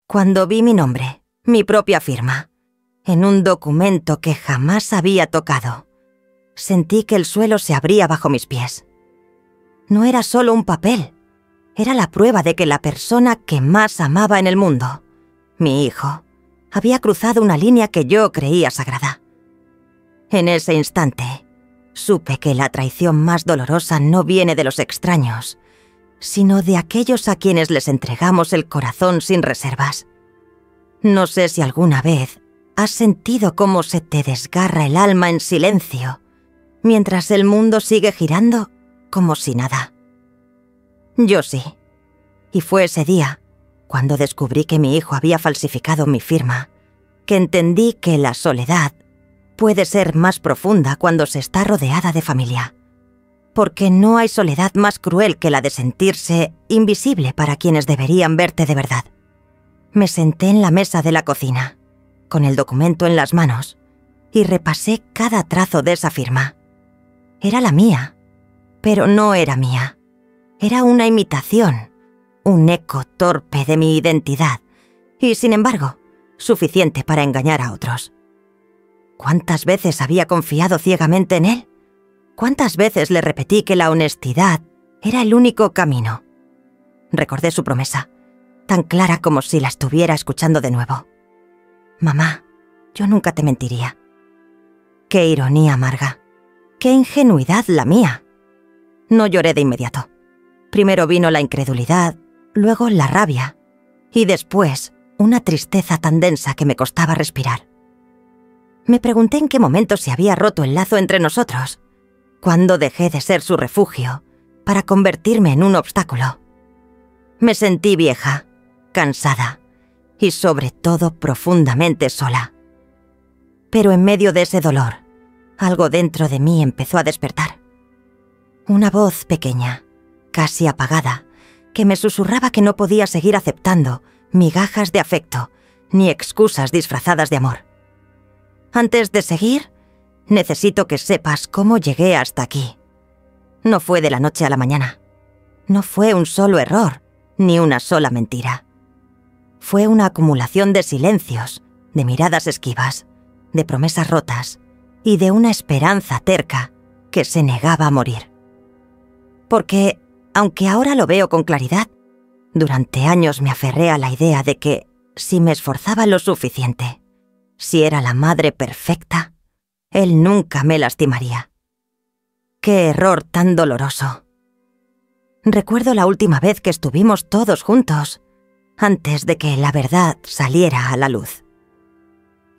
Cuando vi mi nombre, mi propia firma, en un documento que jamás había tocado, sentí que el suelo se abría bajo mis pies. No era solo un papel, era la prueba de que la persona que más amaba en el mundo, mi hijo, había cruzado una línea que yo creía sagrada. En ese instante, supe que la traición más dolorosa no viene de los extraños, sino de aquellos a quienes les entregamos el corazón sin reservas. No sé si alguna vez has sentido cómo se te desgarra el alma en silencio, mientras el mundo sigue girando como si nada. Yo sí. Y fue ese día, cuando descubrí que mi hijo había falsificado mi firma, que entendí que la soledad puede ser más profunda cuando se está rodeada de familia. Porque no hay soledad más cruel que la de sentirse invisible para quienes deberían verte de verdad. Me senté en la mesa de la cocina, con el documento en las manos, y repasé cada trazo de esa firma. Era la mía, pero no era mía. Era una imitación, un eco torpe de mi identidad, y sin embargo, suficiente para engañar a otros. ¿Cuántas veces había confiado ciegamente en él? ¿Cuántas veces le repetí que la honestidad era el único camino? Recordé su promesa, tan clara como si la estuviera escuchando de nuevo. Mamá, yo nunca te mentiría. Qué ironía amarga. Qué ingenuidad la mía. No lloré de inmediato. Primero vino la incredulidad, luego la rabia, y después una tristeza tan densa que me costaba respirar. Me pregunté en qué momento se había roto el lazo entre nosotros, cuándo dejé de ser su refugio para convertirme en un obstáculo. Me sentí vieja, cansada y sobre todo profundamente sola. Pero en medio de ese dolor, algo dentro de mí empezó a despertar. Una voz pequeña, casi apagada, que me susurraba que no podía seguir aceptando migajas de afecto ni excusas disfrazadas de amor. Antes de seguir, necesito que sepas cómo llegué hasta aquí. No fue de la noche a la mañana. No fue un solo error, ni una sola mentira. Fue una acumulación de silencios, de miradas esquivas, de promesas rotas y de una esperanza terca que se negaba a morir. Porque, aunque ahora lo veo con claridad, durante años me aferré a la idea de que, si me esforzaba lo suficiente, si era la madre perfecta, él nunca me lastimaría. ¡Qué error tan doloroso! Recuerdo la última vez que estuvimos todos juntos, antes de que la verdad saliera a la luz.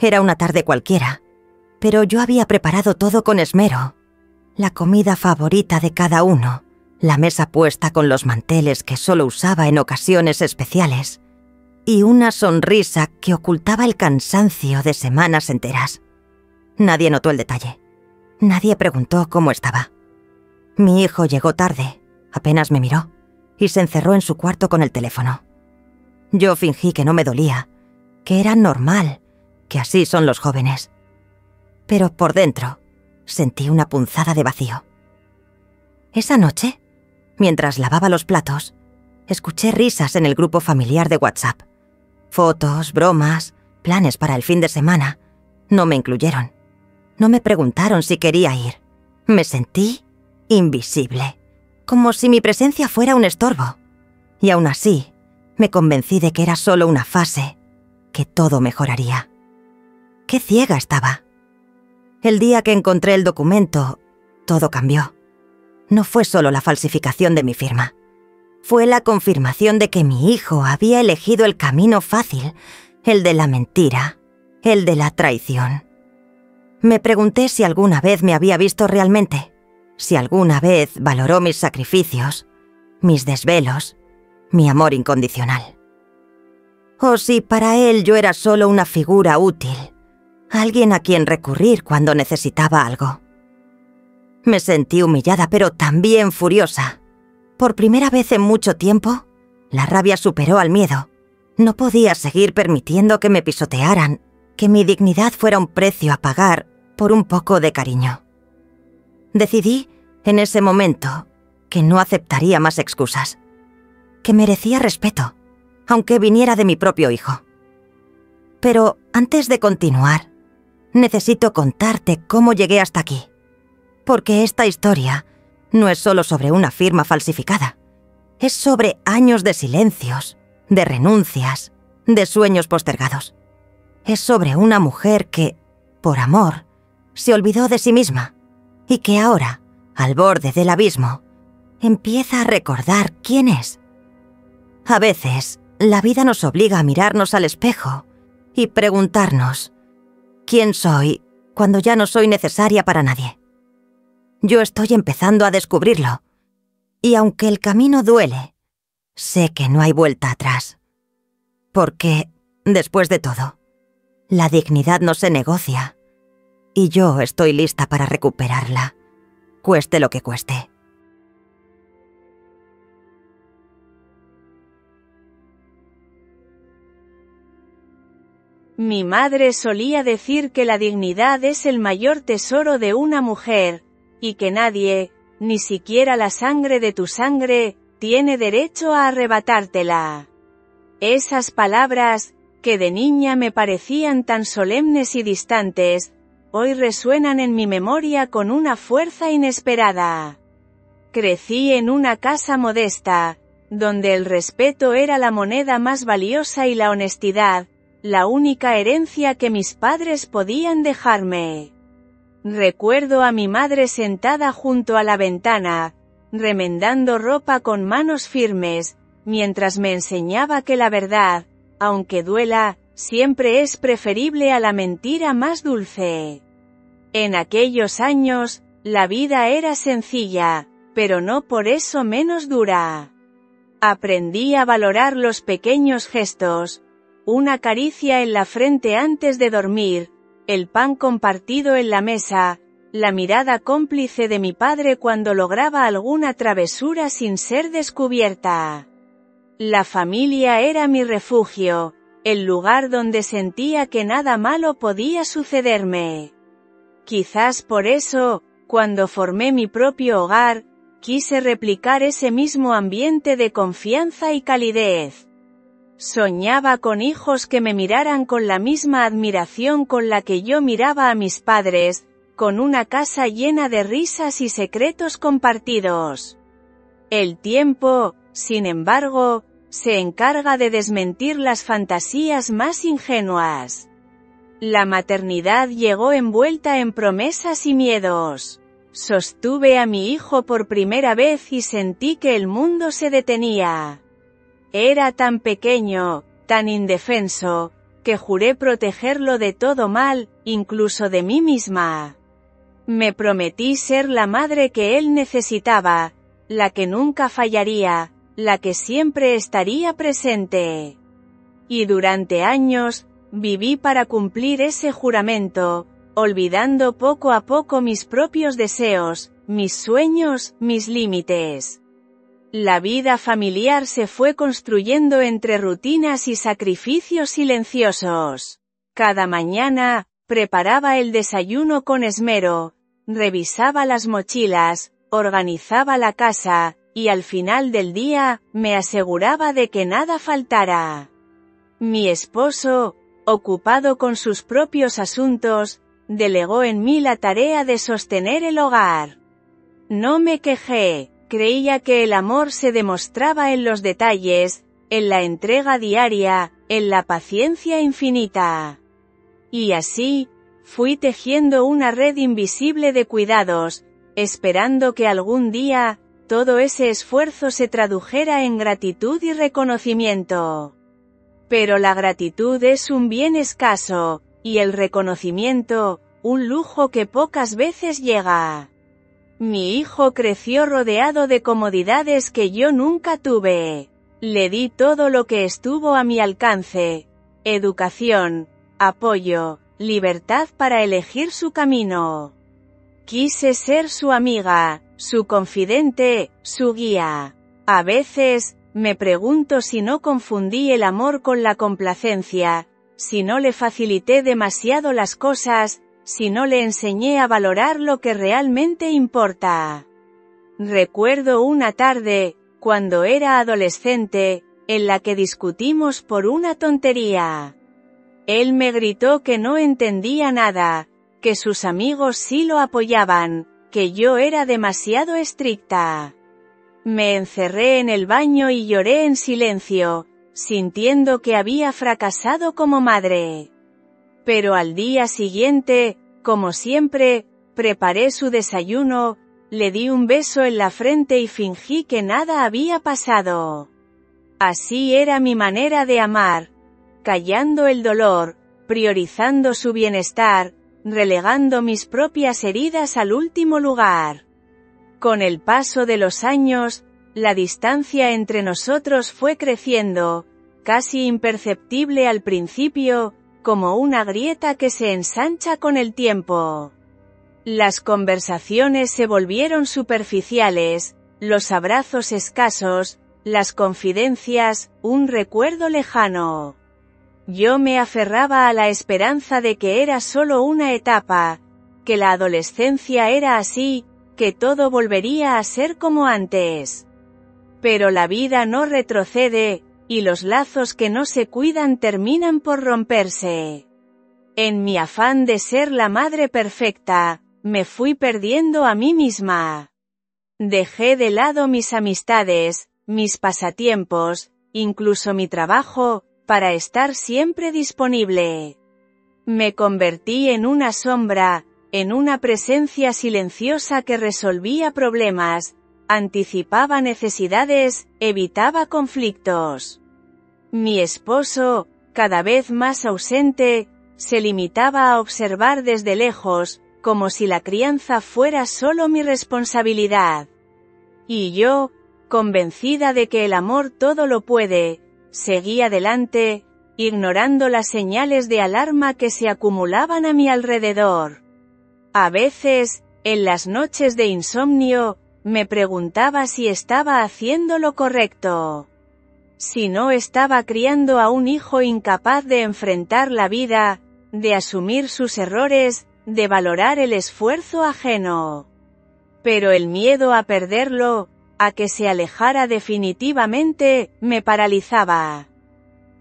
Era una tarde cualquiera, pero yo había preparado todo con esmero. La comida favorita de cada uno, la mesa puesta con los manteles que solo usaba en ocasiones especiales, y una sonrisa que ocultaba el cansancio de semanas enteras. Nadie notó el detalle. Nadie preguntó cómo estaba. Mi hijo llegó tarde, apenas me miró, y se encerró en su cuarto con el teléfono. Yo fingí que no me dolía, que era normal, que así son los jóvenes. Pero por dentro, sentí una punzada de vacío. Esa noche, mientras lavaba los platos, escuché risas en el grupo familiar de WhatsApp. Fotos, bromas, planes para el fin de semana. No me incluyeron. No me preguntaron si quería ir. Me sentí invisible, como si mi presencia fuera un estorbo. Y aún así, me convencí de que era solo una fase, que todo mejoraría. ¡Qué ciega estaba! El día que encontré el documento, todo cambió. No fue solo la falsificación de mi firma. Fue la confirmación de que mi hijo había elegido el camino fácil, el de la mentira, el de la traición. Me pregunté si alguna vez me había visto realmente, si alguna vez valoró mis sacrificios, mis desvelos, mi amor incondicional. O si para él yo era solo una figura útil, alguien a quien recurrir cuando necesitaba algo. Me sentí humillada, pero también furiosa. Por primera vez en mucho tiempo, la rabia superó al miedo. No podía seguir permitiendo que me pisotearan, que mi dignidad fuera un precio a pagar por un poco de cariño. Decidí, en ese momento, que no aceptaría más excusas, que merecía respeto, aunque viniera de mi propio hijo. Pero antes de continuar, necesito contarte cómo llegué hasta aquí, porque esta historia no es solo sobre una firma falsificada, es sobre años de silencios, de renuncias, de sueños postergados. Es sobre una mujer que, por amor, se olvidó de sí misma y que ahora, al borde del abismo, empieza a recordar quién es. A veces, la vida nos obliga a mirarnos al espejo y preguntarnos ¿quién soy cuando ya no soy necesaria para nadie? Yo estoy empezando a descubrirlo, y aunque el camino duele, sé que no hay vuelta atrás. Porque, después de todo, la dignidad no se negocia, y yo estoy lista para recuperarla, cueste lo que cueste. Mi madre solía decir que la dignidad es el mayor tesoro de una mujer, y que nadie, ni siquiera la sangre de tu sangre, tiene derecho a arrebatártela. Esas palabras, que de niña me parecían tan solemnes y distantes, hoy resuenan en mi memoria con una fuerza inesperada. Crecí en una casa modesta, donde el respeto era la moneda más valiosa y la honestidad, la única herencia que mis padres podían dejarme. Recuerdo a mi madre sentada junto a la ventana, remendando ropa con manos firmes, mientras me enseñaba que la verdad, aunque duela, siempre es preferible a la mentira más dulce. En aquellos años, la vida era sencilla, pero no por eso menos dura. Aprendí a valorar los pequeños gestos, una caricia en la frente antes de dormir, el pan compartido en la mesa, la mirada cómplice de mi padre cuando lograba alguna travesura sin ser descubierta. La familia era mi refugio, el lugar donde sentía que nada malo podía sucederme. Quizás por eso, cuando formé mi propio hogar, quise replicar ese mismo ambiente de confianza y calidez. Soñaba con hijos que me miraran con la misma admiración con la que yo miraba a mis padres, con una casa llena de risas y secretos compartidos. El tiempo, sin embargo, se encarga de desmentir las fantasías más ingenuas. La maternidad llegó envuelta en promesas y miedos. Sostuve a mi hijo por primera vez y sentí que el mundo se detenía. Era tan pequeño, tan indefenso, que juré protegerlo de todo mal, incluso de mí misma. Me prometí ser la madre que él necesitaba, la que nunca fallaría, la que siempre estaría presente. Y durante años, viví para cumplir ese juramento, olvidando poco a poco mis propios deseos, mis sueños, mis límites. La vida familiar se fue construyendo entre rutinas y sacrificios silenciosos. Cada mañana, preparaba el desayuno con esmero, revisaba las mochilas, organizaba la casa, y al final del día, me aseguraba de que nada faltara. Mi esposo, ocupado con sus propios asuntos, delegó en mí la tarea de sostener el hogar. No me quejé. Creía que el amor se demostraba en los detalles, en la entrega diaria, en la paciencia infinita. Y así, fui tejiendo una red invisible de cuidados, esperando que algún día, todo ese esfuerzo se tradujera en gratitud y reconocimiento. Pero la gratitud es un bien escaso, y el reconocimiento, un lujo que pocas veces llega. Mi hijo creció rodeado de comodidades que yo nunca tuve. Le di todo lo que estuvo a mi alcance: educación, apoyo, libertad para elegir su camino. Quise ser su amiga, su confidente, su guía. A veces, me pregunto si no confundí el amor con la complacencia, si no le facilité demasiado las cosas, si no le enseñé a valorar lo que realmente importa. Recuerdo una tarde, cuando era adolescente, en la que discutimos por una tontería. Él me gritó que no entendía nada, que sus amigos sí lo apoyaban, que yo era demasiado estricta. Me encerré en el baño y lloré en silencio, sintiendo que había fracasado como madre. Pero al día siguiente, como siempre, preparé su desayuno, le di un beso en la frente y fingí que nada había pasado. Así era mi manera de amar, callando el dolor, priorizando su bienestar, relegando mis propias heridas al último lugar. Con el paso de los años, la distancia entre nosotros fue creciendo, casi imperceptible al principio, como una grieta que se ensancha con el tiempo. Las conversaciones se volvieron superficiales, los abrazos escasos, las confidencias, un recuerdo lejano. Yo me aferraba a la esperanza de que era solo una etapa, que la adolescencia era así, que todo volvería a ser como antes. Pero la vida no retrocede, y los lazos que no se cuidan terminan por romperse. En mi afán de ser la madre perfecta, me fui perdiendo a mí misma. Dejé de lado mis amistades, mis pasatiempos, incluso mi trabajo, para estar siempre disponible. Me convertí en una sombra, en una presencia silenciosa que resolvía problemas, anticipaba necesidades, evitaba conflictos. Mi esposo, cada vez más ausente, se limitaba a observar desde lejos, como si la crianza fuera solo mi responsabilidad. Y yo, convencida de que el amor todo lo puede, seguí adelante, ignorando las señales de alarma que se acumulaban a mi alrededor. A veces, en las noches de insomnio, me preguntaba si estaba haciendo lo correcto. Si no estaba criando a un hijo incapaz de enfrentar la vida, de asumir sus errores, de valorar el esfuerzo ajeno. Pero el miedo a perderlo, a que se alejara definitivamente, me paralizaba.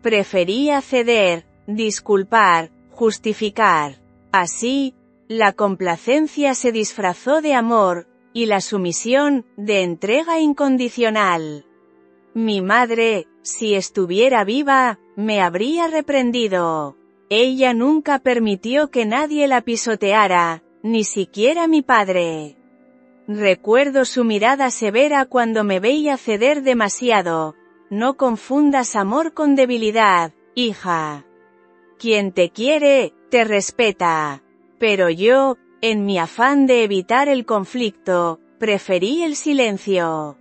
Prefería ceder, disculpar, justificar. Así, la complacencia se disfrazó de amor, y la sumisión, de entrega incondicional. Mi madre, si estuviera viva, me habría reprendido. Ella nunca permitió que nadie la pisoteara, ni siquiera mi padre. Recuerdo su mirada severa cuando me veía ceder demasiado. No confundas amor con debilidad, hija. Quien te quiere, te respeta. Pero yo, en mi afán de evitar el conflicto, preferí el silencio.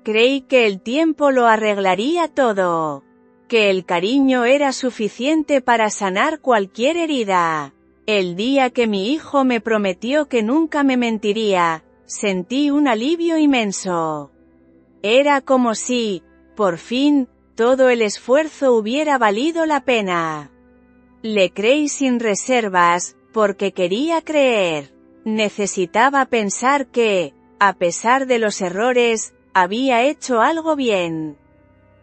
Creí que el tiempo lo arreglaría todo. Que el cariño era suficiente para sanar cualquier herida. El día que mi hijo me prometió que nunca me mentiría, sentí un alivio inmenso. Era como si, por fin, todo el esfuerzo hubiera valido la pena. Le creí sin reservas, porque quería creer. Necesitaba pensar que, a pesar de los errores, había hecho algo bien.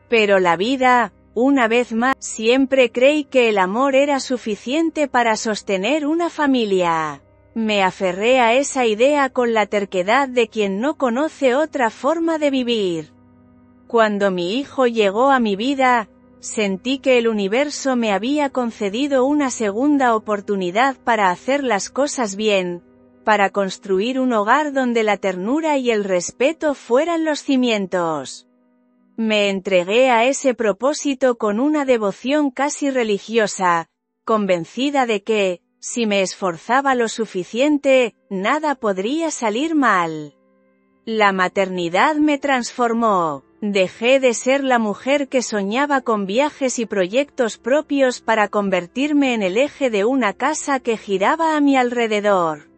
Pero la vida, una vez más, siempre creí que el amor era suficiente para sostener una familia. Me aferré a esa idea con la terquedad de quien no conoce otra forma de vivir. Cuando mi hijo llegó a mi vida, sentí que el universo me había concedido una segunda oportunidad para hacer las cosas bien, para construir un hogar donde la ternura y el respeto fueran los cimientos. Me entregué a ese propósito con una devoción casi religiosa, convencida de que, si me esforzaba lo suficiente, nada podría salir mal. La maternidad me transformó. Dejé de ser la mujer que soñaba con viajes y proyectos propios para convertirme en el eje de una casa que giraba a mi alrededor.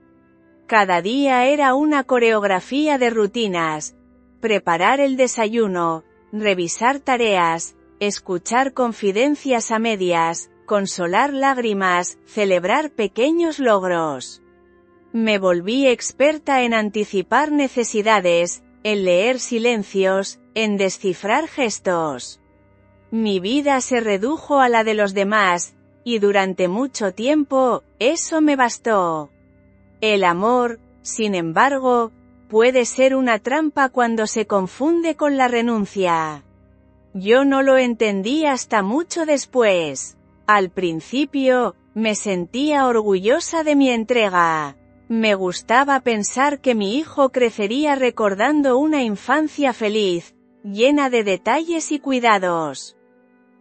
Cada día era una coreografía de rutinas. Preparar el desayuno, revisar tareas, escuchar confidencias a medias, consolar lágrimas, celebrar pequeños logros. Me volví experta en anticipar necesidades, en leer silencios, en descifrar gestos. Mi vida se redujo a la de los demás, y durante mucho tiempo, eso me bastó. El amor, sin embargo, puede ser una trampa cuando se confunde con la renuncia. Yo no lo entendí hasta mucho después. Al principio, me sentía orgullosa de mi entrega. Me gustaba pensar que mi hijo crecería recordando una infancia feliz, llena de detalles y cuidados.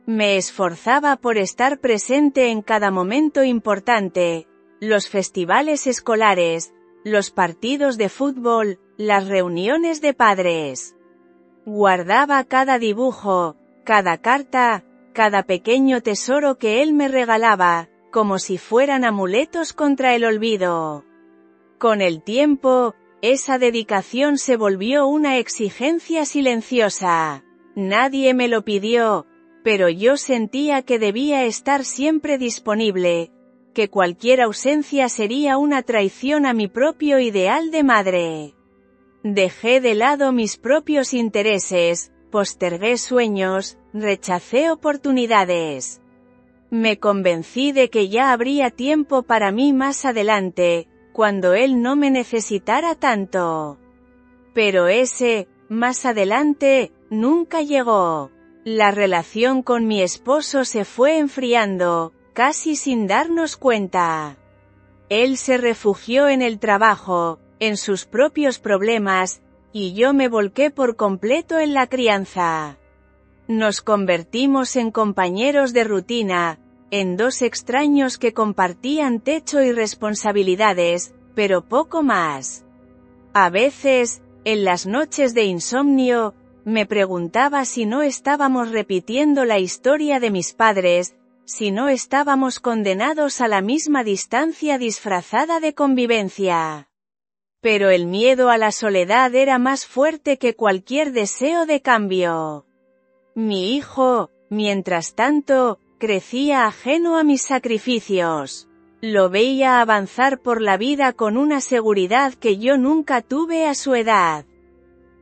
Me esforzaba por estar presente en cada momento importante, los festivales escolares, los partidos de fútbol, las reuniones de padres. Guardaba cada dibujo, cada carta, cada pequeño tesoro que él me regalaba, como si fueran amuletos contra el olvido. Con el tiempo, esa dedicación se volvió una exigencia silenciosa. Nadie me lo pidió, pero yo sentía que debía estar siempre disponible, que cualquier ausencia sería una traición a mi propio ideal de madre. Dejé de lado mis propios intereses, postergué sueños, rechacé oportunidades. Me convencí de que ya habría tiempo para mí más adelante, cuando él no me necesitara tanto. Pero ese, más adelante, nunca llegó. La relación con mi esposo se fue enfriando, casi sin darnos cuenta. Él se refugió en el trabajo, en sus propios problemas, y yo me volqué por completo en la crianza. Nos convertimos en compañeros de rutina, en dos extraños que compartían techo y responsabilidades, pero poco más. A veces, en las noches de insomnio, me preguntaba si no estábamos repitiendo la historia de mis padres, si no estábamos condenados a la misma distancia disfrazada de convivencia. Pero el miedo a la soledad era más fuerte que cualquier deseo de cambio. Mi hijo, mientras tanto, crecía ajeno a mis sacrificios. Lo veía avanzar por la vida con una seguridad que yo nunca tuve a su edad.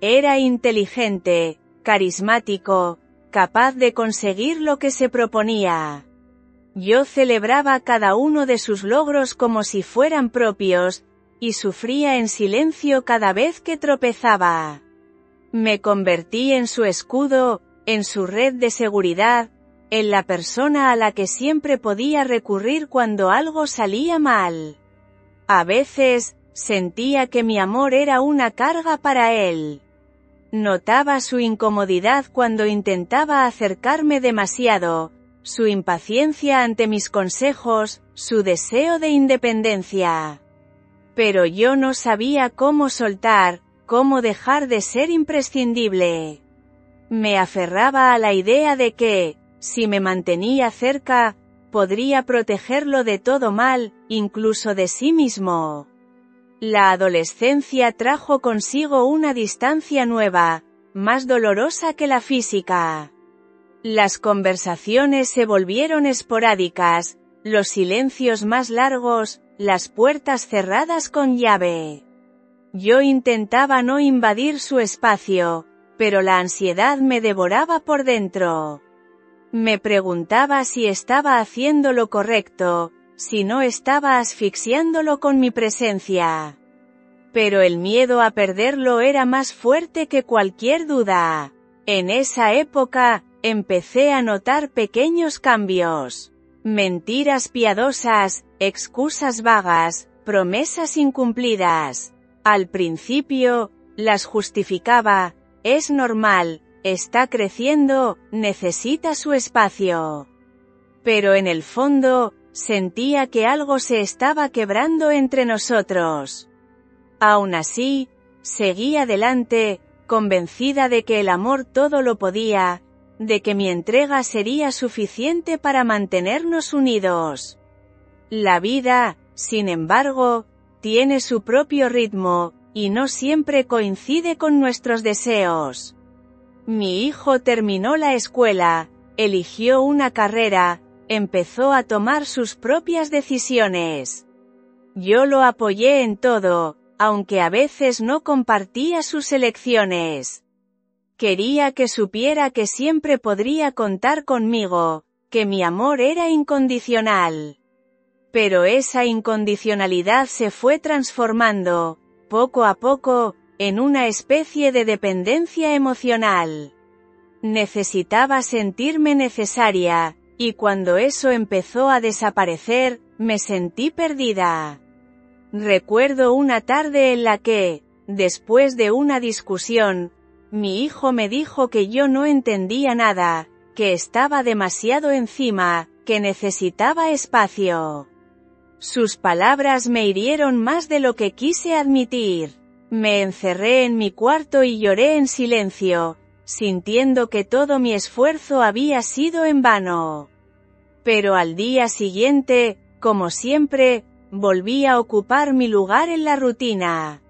Era inteligente, carismático, capaz de conseguir lo que se proponía. Yo celebraba cada uno de sus logros como si fueran propios, y sufría en silencio cada vez que tropezaba. Me convertí en su escudo, en su red de seguridad, en la persona a la que siempre podía recurrir cuando algo salía mal. A veces, sentía que mi amor era una carga para él. Notaba su incomodidad cuando intentaba acercarme demasiado, su impaciencia ante mis consejos, su deseo de independencia. Pero yo no sabía cómo soltar, cómo dejar de ser imprescindible. Me aferraba a la idea de que, si me mantenía cerca, podría protegerlo de todo mal, incluso de sí mismo. La adolescencia trajo consigo una distancia nueva, más dolorosa que la física. Las conversaciones se volvieron esporádicas, los silencios más largos, las puertas cerradas con llave. Yo intentaba no invadir su espacio, pero la ansiedad me devoraba por dentro. Me preguntaba si estaba haciendo lo correcto, si no estaba asfixiándolo con mi presencia. Pero el miedo a perderlo era más fuerte que cualquier duda. En esa época, empecé a notar pequeños cambios. Mentiras piadosas, excusas vagas, promesas incumplidas. Al principio, las justificaba, es normal, está creciendo, necesita su espacio. Pero en el fondo, sentía que algo se estaba quebrando entre nosotros. Aún así, seguí adelante, convencida de que el amor todo lo podía, de que mi entrega sería suficiente para mantenernos unidos. La vida, sin embargo, tiene su propio ritmo, y no siempre coincide con nuestros deseos. Mi hijo terminó la escuela, eligió una carrera, empezó a tomar sus propias decisiones. Yo lo apoyé en todo, aunque a veces no compartía sus elecciones. Quería que supiera que siempre podría contar conmigo, que mi amor era incondicional. Pero esa incondicionalidad se fue transformando, poco a poco, en una especie de dependencia emocional. Necesitaba sentirme necesaria, y cuando eso empezó a desaparecer, me sentí perdida. Recuerdo una tarde en la que, después de una discusión, mi hijo me dijo que yo no entendía nada, que estaba demasiado encima, que necesitaba espacio. Sus palabras me hirieron más de lo que quise admitir. Me encerré en mi cuarto y lloré en silencio, sintiendo que todo mi esfuerzo había sido en vano. Pero al día siguiente, como siempre, volví a ocupar mi lugar en la rutina,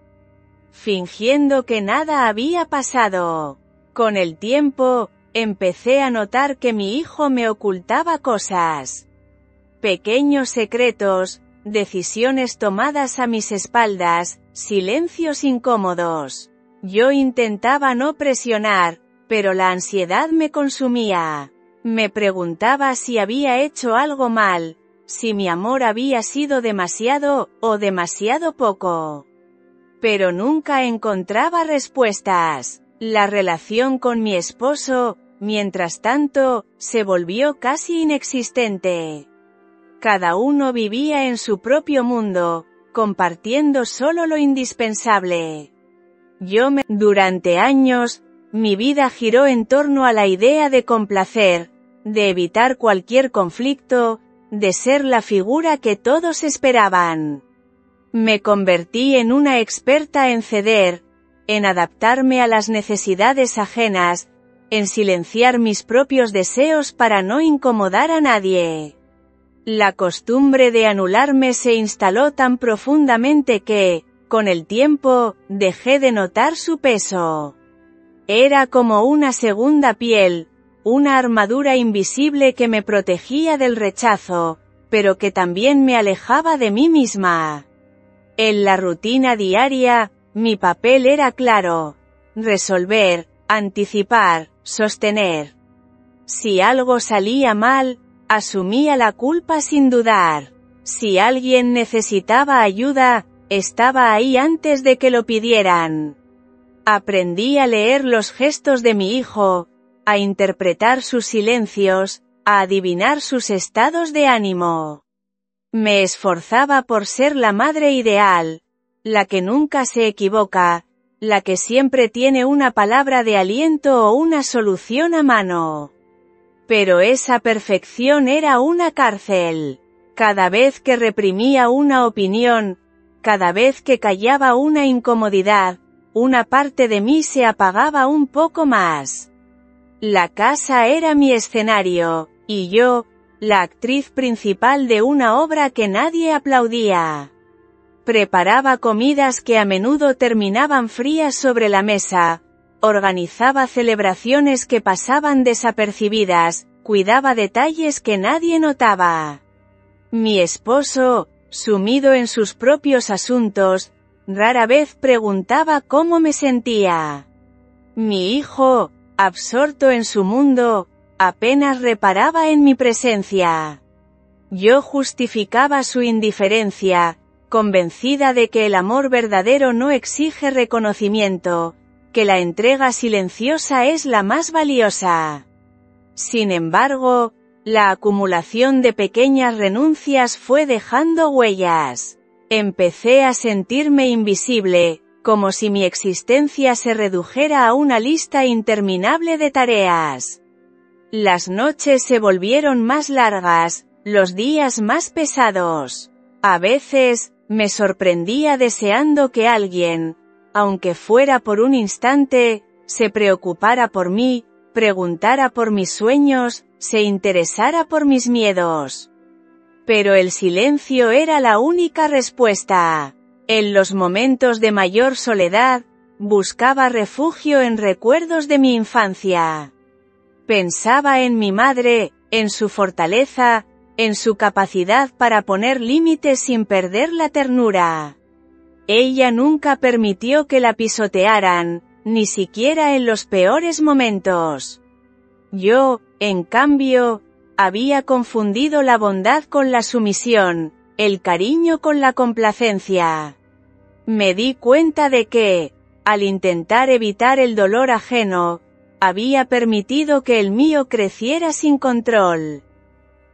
fingiendo que nada había pasado. Con el tiempo, empecé a notar que mi hijo me ocultaba cosas. Pequeños secretos, decisiones tomadas a mis espaldas, silencios incómodos. Yo intentaba no presionar, pero la ansiedad me consumía. Me preguntaba si había hecho algo mal, si mi amor había sido demasiado, o demasiado poco. Pero nunca encontraba respuestas. La relación con mi esposo, mientras tanto, se volvió casi inexistente. Cada uno vivía en su propio mundo, compartiendo solo lo indispensable. Durante años, mi vida giró en torno a la idea de complacer, de evitar cualquier conflicto, de ser la figura que todos esperaban. Me convertí en una experta en ceder, en adaptarme a las necesidades ajenas, en silenciar mis propios deseos para no incomodar a nadie. La costumbre de anularme se instaló tan profundamente que, con el tiempo, dejé de notar su peso. Era como una segunda piel, una armadura invisible que me protegía del rechazo, pero que también me alejaba de mí misma. En la rutina diaria, mi papel era claro: resolver, anticipar, sostener. Si algo salía mal, asumía la culpa sin dudar. Si alguien necesitaba ayuda, estaba ahí antes de que lo pidieran. Aprendí a leer los gestos de mi hijo, a interpretar sus silencios, a adivinar sus estados de ánimo. Me esforzaba por ser la madre ideal, la que nunca se equivoca, la que siempre tiene una palabra de aliento o una solución a mano. Pero esa perfección era una cárcel. Cada vez que reprimía una opinión, cada vez que callaba una incomodidad, una parte de mí se apagaba un poco más. La casa era mi escenario, y yo, la actriz principal de una obra que nadie aplaudía. Preparaba comidas que a menudo terminaban frías sobre la mesa, organizaba celebraciones que pasaban desapercibidas, cuidaba detalles que nadie notaba. Mi esposo, sumido en sus propios asuntos, rara vez preguntaba cómo me sentía. Mi hijo, absorto en su mundo, apenas reparaba en mi presencia. Yo justificaba su indiferencia, convencida de que el amor verdadero no exige reconocimiento, que la entrega silenciosa es la más valiosa. Sin embargo, la acumulación de pequeñas renuncias fue dejando huellas. Empecé a sentirme invisible, como si mi existencia se redujera a una lista interminable de tareas. Las noches se volvieron más largas, los días más pesados. A veces, me sorprendía deseando que alguien, aunque fuera por un instante, se preocupara por mí, preguntara por mis sueños, se interesara por mis miedos. Pero el silencio era la única respuesta. En los momentos de mayor soledad, buscaba refugio en recuerdos de mi infancia. Pensaba en mi madre, en su fortaleza, en su capacidad para poner límites sin perder la ternura. Ella nunca permitió que la pisotearan, ni siquiera en los peores momentos. Yo, en cambio, había confundido la bondad con la sumisión, el cariño con la complacencia. Me di cuenta de que, al intentar evitar el dolor ajeno, había permitido que el mío creciera sin control.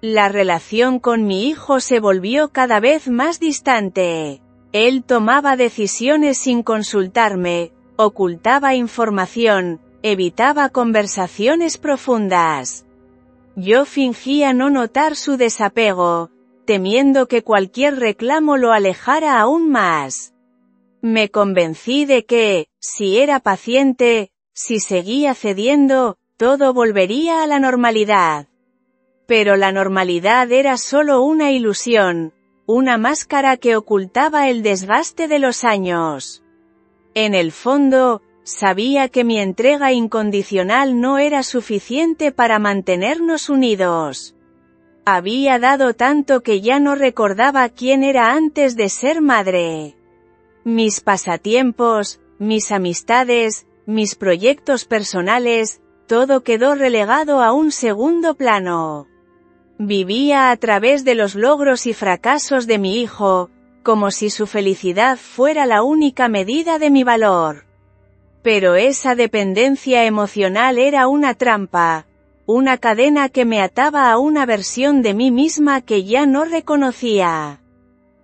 La relación con mi hijo se volvió cada vez más distante. Él tomaba decisiones sin consultarme, ocultaba información, evitaba conversaciones profundas. Yo fingía no notar su desapego, temiendo que cualquier reclamo lo alejara aún más. Me convencí de que, si era paciente, si seguía cediendo, todo volvería a la normalidad. Pero la normalidad era solo una ilusión, una máscara que ocultaba el desgaste de los años. En el fondo, sabía que mi entrega incondicional no era suficiente para mantenernos unidos. Había dado tanto que ya no recordaba quién era antes de ser madre. Mis pasatiempos, mis amistades, mis proyectos personales, todo quedó relegado a un segundo plano. Vivía a través de los logros y fracasos de mi hijo, como si su felicidad fuera la única medida de mi valor. Pero esa dependencia emocional era una trampa, una cadena que me ataba a una versión de mí misma que ya no reconocía.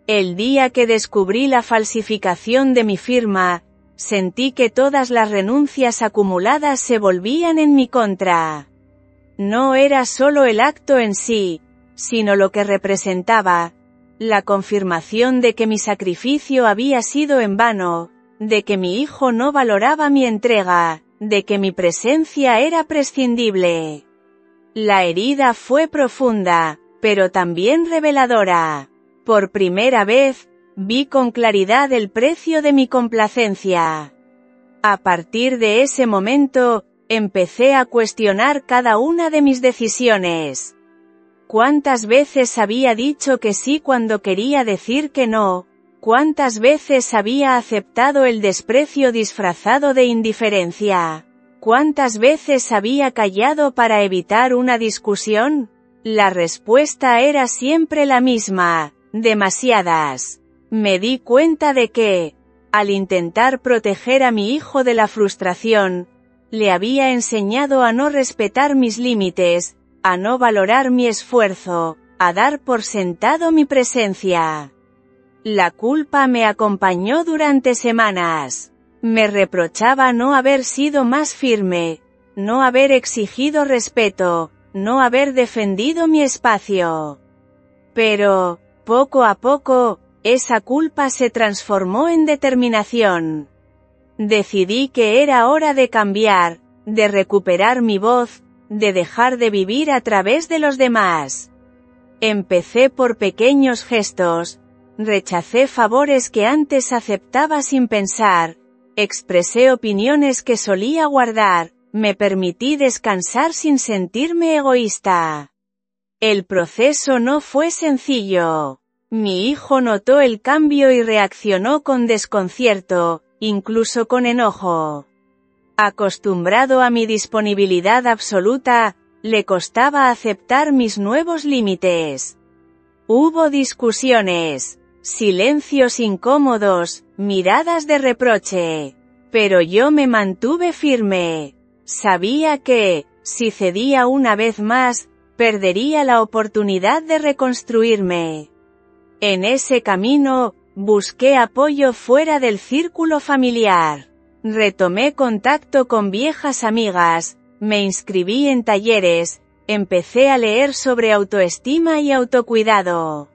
El día que descubrí la falsificación de mi firma, sentí que todas las renuncias acumuladas se volvían en mi contra. No era solo el acto en sí, sino lo que representaba, la confirmación de que mi sacrificio había sido en vano, de que mi hijo no valoraba mi entrega, de que mi presencia era prescindible. La herida fue profunda, pero también reveladora. Por primera vez, vi con claridad el precio de mi complacencia. A partir de ese momento, empecé a cuestionar cada una de mis decisiones. ¿Cuántas veces había dicho que sí cuando quería decir que no? ¿Cuántas veces había aceptado el desprecio disfrazado de indiferencia? ¿Cuántas veces había callado para evitar una discusión? La respuesta era siempre la misma: demasiadas. Me di cuenta de que, al intentar proteger a mi hijo de la frustración, le había enseñado a no respetar mis límites, a no valorar mi esfuerzo, a dar por sentado mi presencia. La culpa me acompañó durante semanas. Me reprochaba no haber sido más firme, no haber exigido respeto, no haber defendido mi espacio. Pero, poco a poco, esa culpa se transformó en determinación. Decidí que era hora de cambiar, de recuperar mi voz, de dejar de vivir a través de los demás. Empecé por pequeños gestos, rechacé favores que antes aceptaba sin pensar, expresé opiniones que solía guardar, me permití descansar sin sentirme egoísta. El proceso no fue sencillo. Mi hijo notó el cambio y reaccionó con desconcierto, incluso con enojo. Acostumbrado a mi disponibilidad absoluta, le costaba aceptar mis nuevos límites. Hubo discusiones, silencios incómodos, miradas de reproche. Pero yo me mantuve firme. Sabía que, si cedía una vez más, perdería la oportunidad de reconstruirme. En ese camino, busqué apoyo fuera del círculo familiar. Retomé contacto con viejas amigas, me inscribí en talleres, empecé a leer sobre autoestima y autocuidado.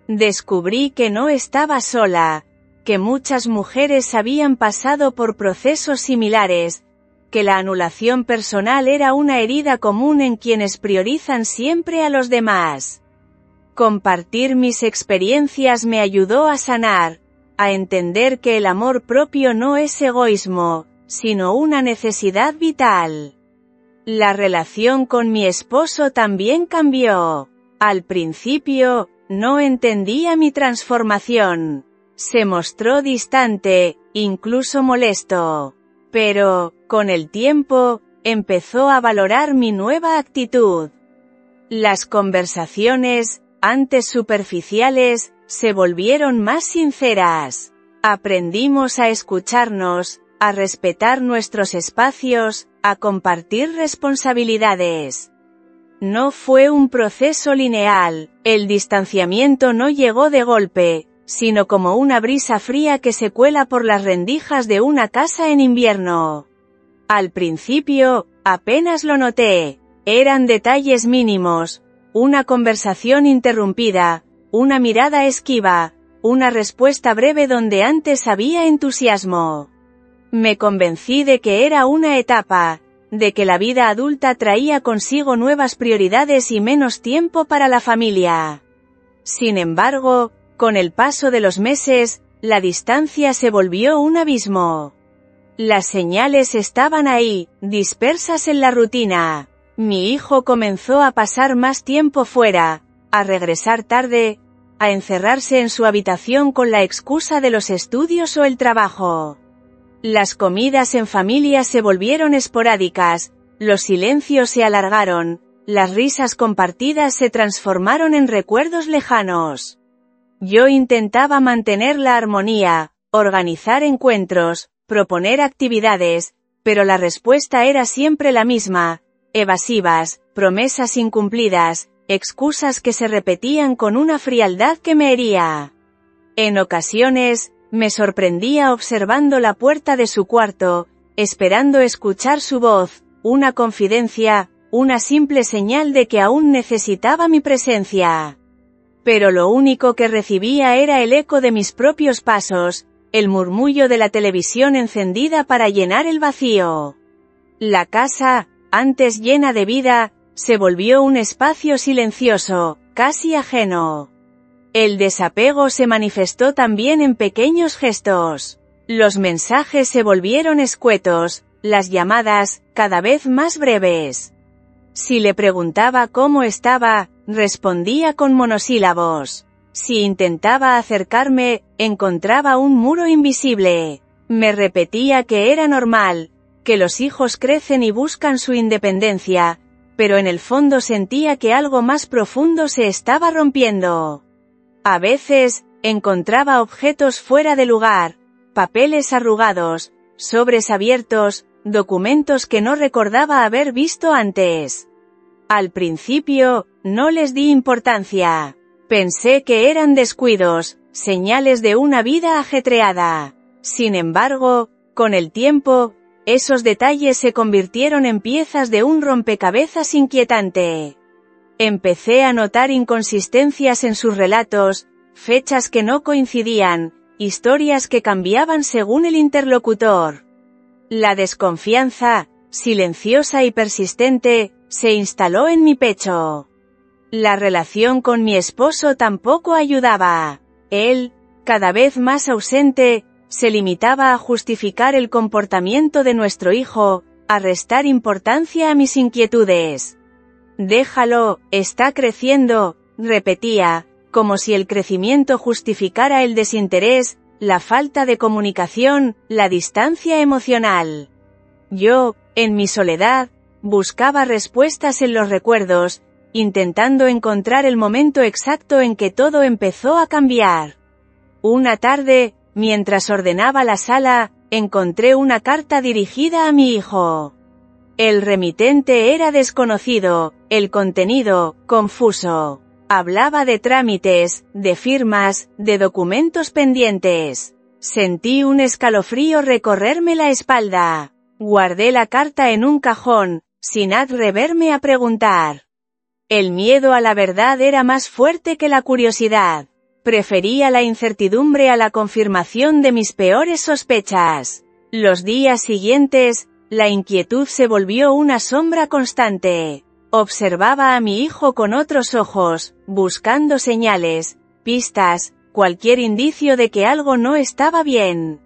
Descubrí que no estaba sola, que muchas mujeres habían pasado por procesos similares, que la anulación personal era una herida común en quienes priorizan siempre a los demás. Compartir mis experiencias me ayudó a sanar, a entender que el amor propio no es egoísmo, sino una necesidad vital. La relación con mi esposo también cambió. Al principio, no entendía mi transformación. Se mostró distante, incluso molesto. Pero, con el tiempo, empezó a valorar mi nueva actitud. Las conversaciones, antes superficiales, se volvieron más sinceras. Aprendimos a escucharnos, a respetar nuestros espacios, a compartir responsabilidades. No fue un proceso lineal, el distanciamiento no llegó de golpe, sino como una brisa fría que se cuela por las rendijas de una casa en invierno. Al principio, apenas lo noté, eran detalles mínimos, una conversación interrumpida, una mirada esquiva, una respuesta breve donde antes había entusiasmo. Me convencí de que era una etapa, de que la vida adulta traía consigo nuevas prioridades y menos tiempo para la familia. Sin embargo, con el paso de los meses, la distancia se volvió un abismo. Las señales estaban ahí, dispersas en la rutina. Mi hijo comenzó a pasar más tiempo fuera, a regresar tarde, a encerrarse en su habitación con la excusa de los estudios o el trabajo. Las comidas en familia se volvieron esporádicas, los silencios se alargaron, las risas compartidas se transformaron en recuerdos lejanos. Yo intentaba mantener la armonía, organizar encuentros, proponer actividades, pero la respuesta era siempre la misma, evasivas, promesas incumplidas, excusas que se repetían con una frialdad que me hería. En ocasiones, me sorprendía observando la puerta de su cuarto, esperando escuchar su voz, una confidencia, una simple señal de que aún necesitaba mi presencia. Pero lo único que recibía era el eco de mis propios pasos, el murmullo de la televisión encendida para llenar el vacío. La casa, antes llena de vida, se volvió un espacio silencioso, casi ajeno. El desapego se manifestó también en pequeños gestos. Los mensajes se volvieron escuetos, las llamadas, cada vez más breves. Si le preguntaba cómo estaba, respondía con monosílabos. Si intentaba acercarme, encontraba un muro invisible. Me repetía que era normal, que los hijos crecen y buscan su independencia, pero en el fondo sentía que algo más profundo se estaba rompiendo. A veces, encontraba objetos fuera de lugar, papeles arrugados, sobres abiertos, documentos que no recordaba haber visto antes. Al principio, no les di importancia. Pensé que eran descuidos, señales de una vida ajetreada. Sin embargo, con el tiempo, esos detalles se convirtieron en piezas de un rompecabezas inquietante. Empecé a notar inconsistencias en sus relatos, fechas que no coincidían, historias que cambiaban según el interlocutor. La desconfianza, silenciosa y persistente, se instaló en mi pecho. La relación con mi esposo tampoco ayudaba. Él, cada vez más ausente, se limitaba a justificar el comportamiento de nuestro hijo, a restar importancia a mis inquietudes. «Déjalo, está creciendo», repetía, como si el crecimiento justificara el desinterés, la falta de comunicación, la distancia emocional. Yo, en mi soledad, buscaba respuestas en los recuerdos, intentando encontrar el momento exacto en que todo empezó a cambiar. Una tarde, mientras ordenaba la sala, encontré una carta dirigida a mi hijo. El remitente era desconocido, el contenido, confuso. Hablaba de trámites, de firmas, de documentos pendientes. Sentí un escalofrío recorrerme la espalda. Guardé la carta en un cajón, sin atreverme a preguntar. El miedo a la verdad era más fuerte que la curiosidad. Prefería la incertidumbre a la confirmación de mis peores sospechas. Los días siguientes, la inquietud se volvió una sombra constante. Observaba a mi hijo con otros ojos, buscando señales, pistas, cualquier indicio de que algo no estaba bien.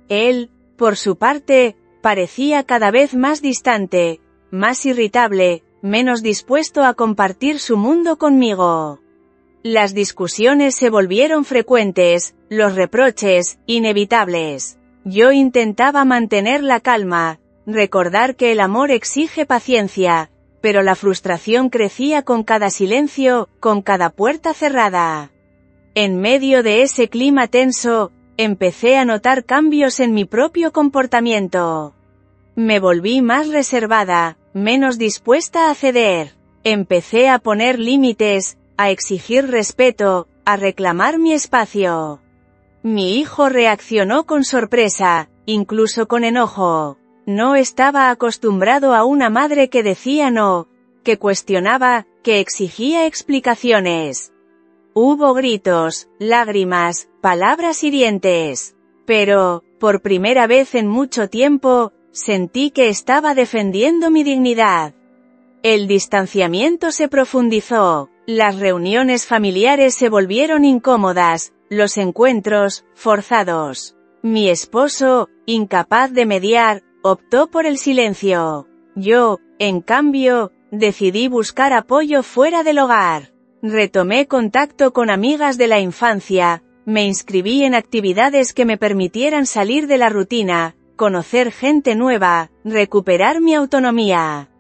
Él, por su parte, parecía cada vez más distante, más irritable, menos dispuesto a compartir su mundo conmigo. Las discusiones se volvieron frecuentes, los reproches, inevitables. Yo intentaba mantener la calma, recordar que el amor exige paciencia, pero la frustración crecía con cada silencio, con cada puerta cerrada. En medio de ese clima tenso, empecé a notar cambios en mi propio comportamiento. Me volví más reservada, menos dispuesta a ceder. Empecé a poner límites, a exigir respeto, a reclamar mi espacio. Mi hijo reaccionó con sorpresa, incluso con enojo. No estaba acostumbrado a una madre que decía no, que cuestionaba, que exigía explicaciones. Hubo gritos, lágrimas, palabras hirientes. Pero, por primera vez en mucho tiempo, sentí que estaba defendiendo mi dignidad. El distanciamiento se profundizó, las reuniones familiares se volvieron incómodas, los encuentros, forzados. Mi esposo, incapaz de mediar, optó por el silencio. Yo, en cambio, decidí buscar apoyo fuera del hogar. Retomé contacto con amigas de la infancia, me inscribí en actividades que me permitieran salir de la rutina, conocer gente nueva, recuperar mi autonomía.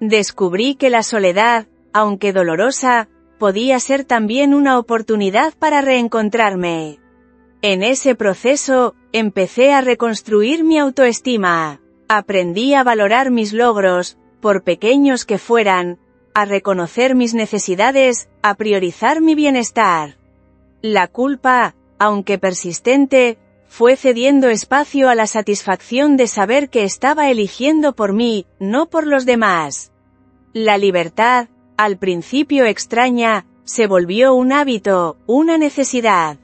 Descubrí que la soledad, aunque dolorosa, podía ser también una oportunidad para reencontrarme. En ese proceso, empecé a reconstruir mi autoestima. Aprendí a valorar mis logros, por pequeños que fueran, a reconocer mis necesidades, a priorizar mi bienestar. La culpa, aunque persistente, fue cediendo espacio a la satisfacción de saber que estaba eligiendo por mí, no por los demás. La libertad, al principio extraña, se volvió un hábito, una necesidad.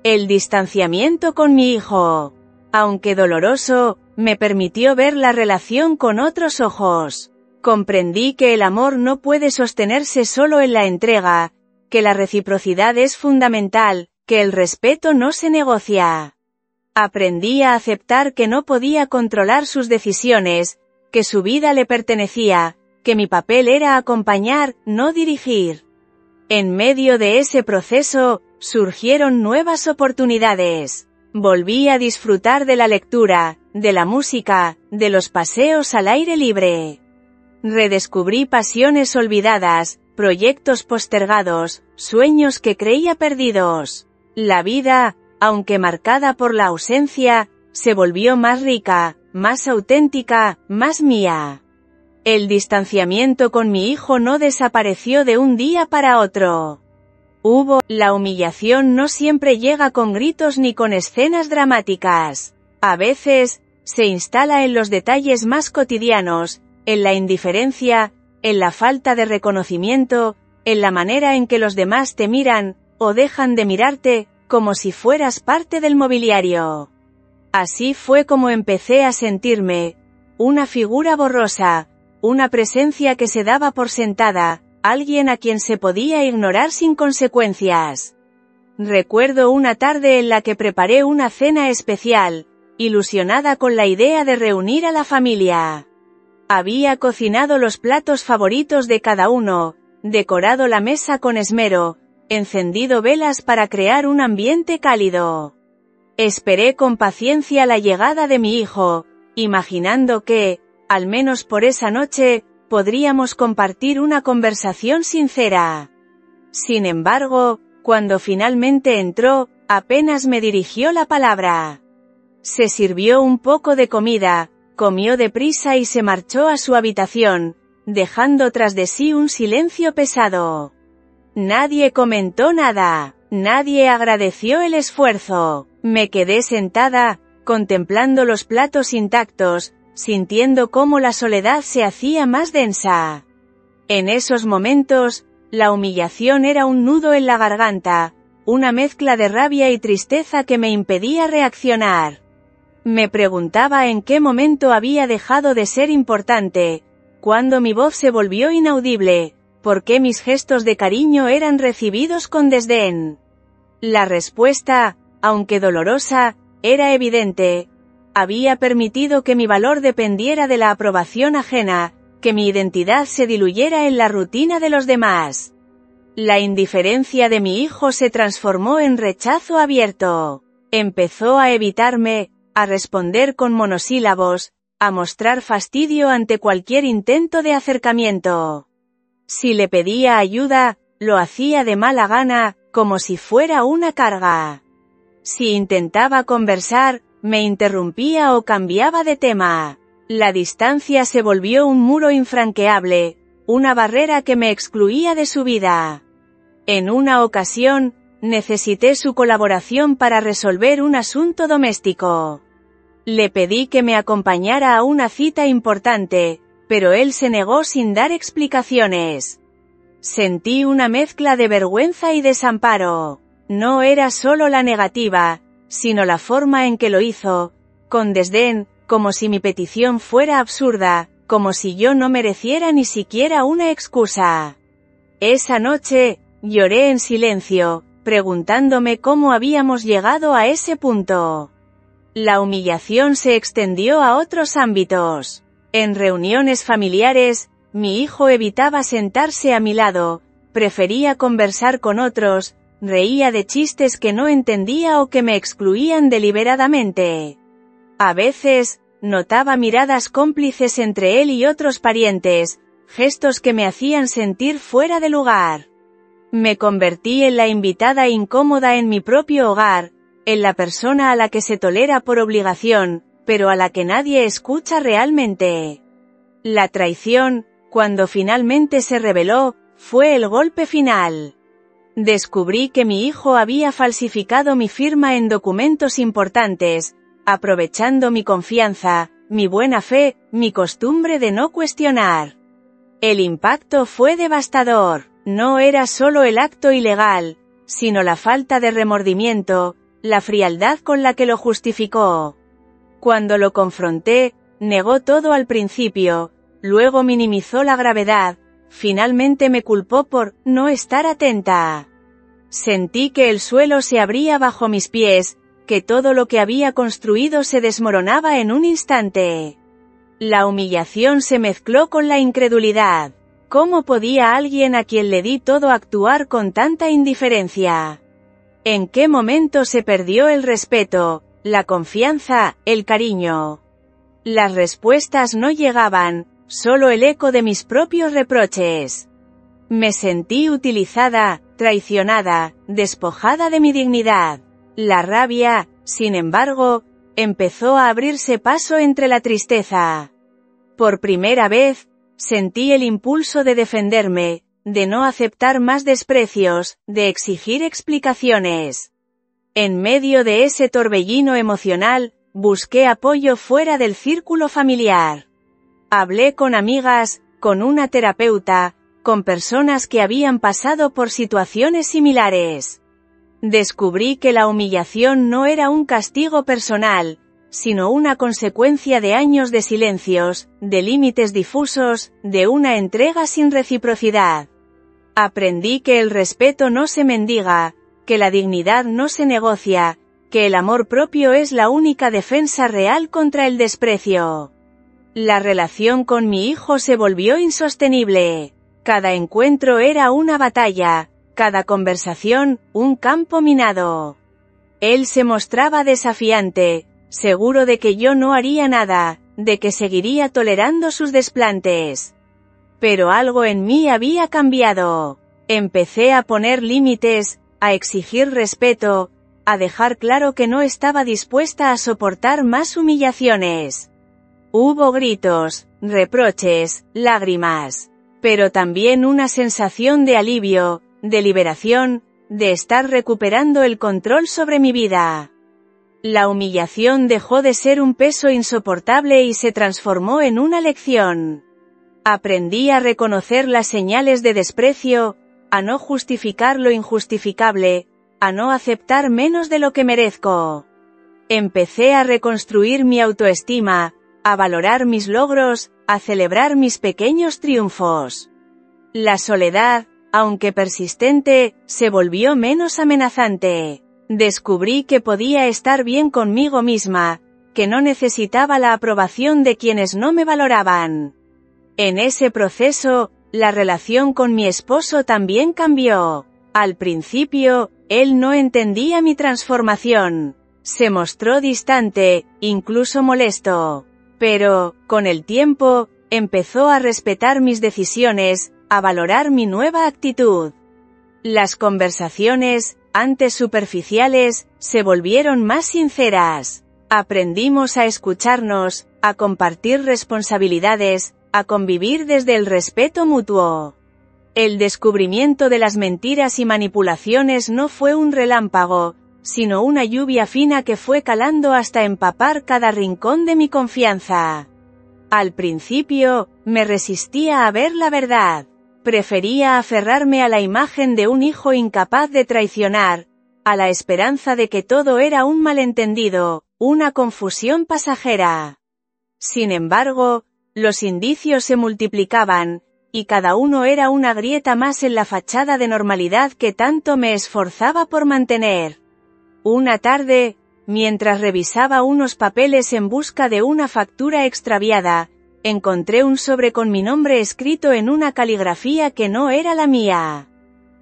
El distanciamiento con mi hijo, aunque doloroso, me permitió ver la relación con otros ojos. Comprendí que el amor no puede sostenerse solo en la entrega, que la reciprocidad es fundamental, que el respeto no se negocia. Aprendí a aceptar que no podía controlar sus decisiones, que su vida le pertenecía, que mi papel era acompañar, no dirigir. En medio de ese proceso, surgieron nuevas oportunidades. Volví a disfrutar de la lectura, de la música, de los paseos al aire libre. Redescubrí pasiones olvidadas, proyectos postergados, sueños que creía perdidos. La vida, aunque marcada por la ausencia, se volvió más rica, más auténtica, más mía. El distanciamiento con mi hijo no desapareció de un día para otro. La humillación no siempre llega con gritos ni con escenas dramáticas. A veces, se instala en los detalles más cotidianos, en la indiferencia, en la falta de reconocimiento, en la manera en que los demás te miran, o dejan de mirarte, como si fueras parte del mobiliario. Así fue como empecé a sentirme, una figura borrosa, una presencia que se daba por sentada, alguien a quien se podía ignorar sin consecuencias. Recuerdo una tarde en la que preparé una cena especial, ilusionada con la idea de reunir a la familia. Había cocinado los platos favoritos de cada uno, decorado la mesa con esmero, encendido velas para crear un ambiente cálido. Esperé con paciencia la llegada de mi hijo, imaginando que, al menos por esa noche, podríamos compartir una conversación sincera. Sin embargo, cuando finalmente entró, apenas me dirigió la palabra. Se sirvió un poco de comida, comió deprisa y se marchó a su habitación, dejando tras de sí un silencio pesado. Nadie comentó nada, nadie agradeció el esfuerzo. Me quedé sentada, contemplando los platos intactos, sintiendo cómo la soledad se hacía más densa. En esos momentos, la humillación era un nudo en la garganta, una mezcla de rabia y tristeza que me impedía reaccionar. Me preguntaba en qué momento había dejado de ser importante, cuándo mi voz se volvió inaudible, por qué mis gestos de cariño eran recibidos con desdén. La respuesta, aunque dolorosa, era evidente. Había permitido que mi valor dependiera de la aprobación ajena, que mi identidad se diluyera en la rutina de los demás. La indiferencia de mi hijo se transformó en rechazo abierto. Empezó a evitarme, a responder con monosílabos, a mostrar fastidio ante cualquier intento de acercamiento. Si le pedía ayuda, lo hacía de mala gana, como si fuera una carga. Si intentaba conversar, me interrumpía o cambiaba de tema. La distancia se volvió un muro infranqueable, una barrera que me excluía de su vida. En una ocasión, necesité su colaboración para resolver un asunto doméstico. Le pedí que me acompañara a una cita importante, pero él se negó sin dar explicaciones. Sentí una mezcla de vergüenza y desamparo. No era solo la negativa, sino la forma en que lo hizo, con desdén, como si mi petición fuera absurda, como si yo no mereciera ni siquiera una excusa. Esa noche, lloré en silencio, preguntándome cómo habíamos llegado a ese punto. La humillación se extendió a otros ámbitos. En reuniones familiares, mi hijo evitaba sentarse a mi lado, prefería conversar con otros, reía de chistes que no entendía o que me excluían deliberadamente. A veces, notaba miradas cómplices entre él y otros parientes, gestos que me hacían sentir fuera de lugar. Me convertí en la invitada incómoda en mi propio hogar, en la persona a la que se tolera por obligación, pero a la que nadie escucha realmente. La traición, cuando finalmente se reveló, fue el golpe final. Descubrí que mi hijo había falsificado mi firma en documentos importantes, aprovechando mi confianza, mi buena fe, mi costumbre de no cuestionar. El impacto fue devastador. No era solo el acto ilegal, sino la falta de remordimiento, la frialdad con la que lo justificó. Cuando lo confronté, negó todo al principio, luego minimizó la gravedad, finalmente me culpó por no estar atenta. Sentí que el suelo se abría bajo mis pies, que todo lo que había construido se desmoronaba en un instante. La humillación se mezcló con la incredulidad. ¿Cómo podía alguien a quien le di todo actuar con tanta indiferencia? ¿En qué momento se perdió el respeto, la confianza, el cariño? Las respuestas no llegaban, solo el eco de mis propios reproches. Me sentí utilizada, traicionada, despojada de mi dignidad. La rabia, sin embargo, empezó a abrirse paso entre la tristeza. Por primera vez, sentí el impulso de defenderme, de no aceptar más desprecios, de exigir explicaciones. En medio de ese torbellino emocional, busqué apoyo fuera del círculo familiar. Hablé con amigas, con una terapeuta, con personas que habían pasado por situaciones similares. Descubrí que la humillación no era un castigo personal, sino una consecuencia de años de silencios, de límites difusos, de una entrega sin reciprocidad. Aprendí que el respeto no se mendiga, que la dignidad no se negocia, que el amor propio es la única defensa real contra el desprecio. La relación con mi hijo se volvió insostenible. Cada encuentro era una batalla, cada conversación, un campo minado. Él se mostraba desafiante, seguro de que yo no haría nada, de que seguiría tolerando sus desplantes. Pero algo en mí había cambiado. Empecé a poner límites, a exigir respeto, a dejar claro que no estaba dispuesta a soportar más humillaciones. Hubo gritos, reproches, lágrimas, pero también una sensación de alivio, de liberación, de estar recuperando el control sobre mi vida. La humillación dejó de ser un peso insoportable y se transformó en una lección. Aprendí a reconocer las señales de desprecio, a no justificar lo injustificable, a no aceptar menos de lo que merezco. Empecé a reconstruir mi autoestima, a valorar mis logros, a celebrar mis pequeños triunfos. La soledad, aunque persistente, se volvió menos amenazante. Descubrí que podía estar bien conmigo misma, que no necesitaba la aprobación de quienes no me valoraban. En ese proceso, la relación con mi esposo también cambió. Al principio, él no entendía mi transformación. Se mostró distante, incluso molesto. Pero, con el tiempo, empezó a respetar mis decisiones, a valorar mi nueva actitud. Las conversaciones, antes superficiales, se volvieron más sinceras. Aprendimos a escucharnos, a compartir responsabilidades, a convivir desde el respeto mutuo. El descubrimiento de las mentiras y manipulaciones no fue un relámpago, sino una lluvia fina que fue calando hasta empapar cada rincón de mi confianza. Al principio, me resistía a ver la verdad. Prefería aferrarme a la imagen de un hijo incapaz de traicionar, a la esperanza de que todo era un malentendido, una confusión pasajera. Sin embargo, los indicios se multiplicaban, y cada uno era una grieta más en la fachada de normalidad que tanto me esforzaba por mantener. Una tarde, mientras revisaba unos papeles en busca de una factura extraviada, encontré un sobre con mi nombre escrito en una caligrafía que no era la mía.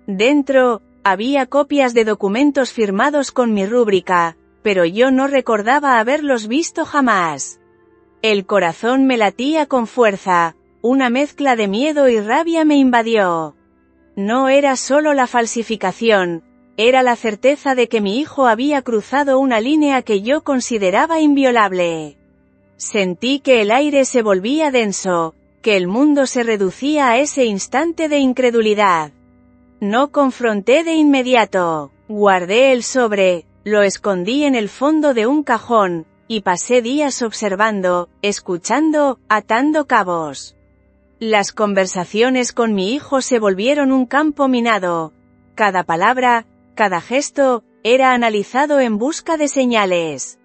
Dentro, había copias de documentos firmados con mi rúbrica, pero yo no recordaba haberlos visto jamás. El corazón me latía con fuerza, una mezcla de miedo y rabia me invadió. No era solo la falsificación, era la certeza de que mi hijo había cruzado una línea que yo consideraba inviolable. Sentí que el aire se volvía denso, que el mundo se reducía a ese instante de incredulidad. No confronté de inmediato, guardé el sobre, lo escondí en el fondo de un cajón, y pasé días observando, escuchando, atando cabos. Las conversaciones con mi hijo se volvieron un campo minado. Cada palabra, cada gesto, era analizado en busca de señales.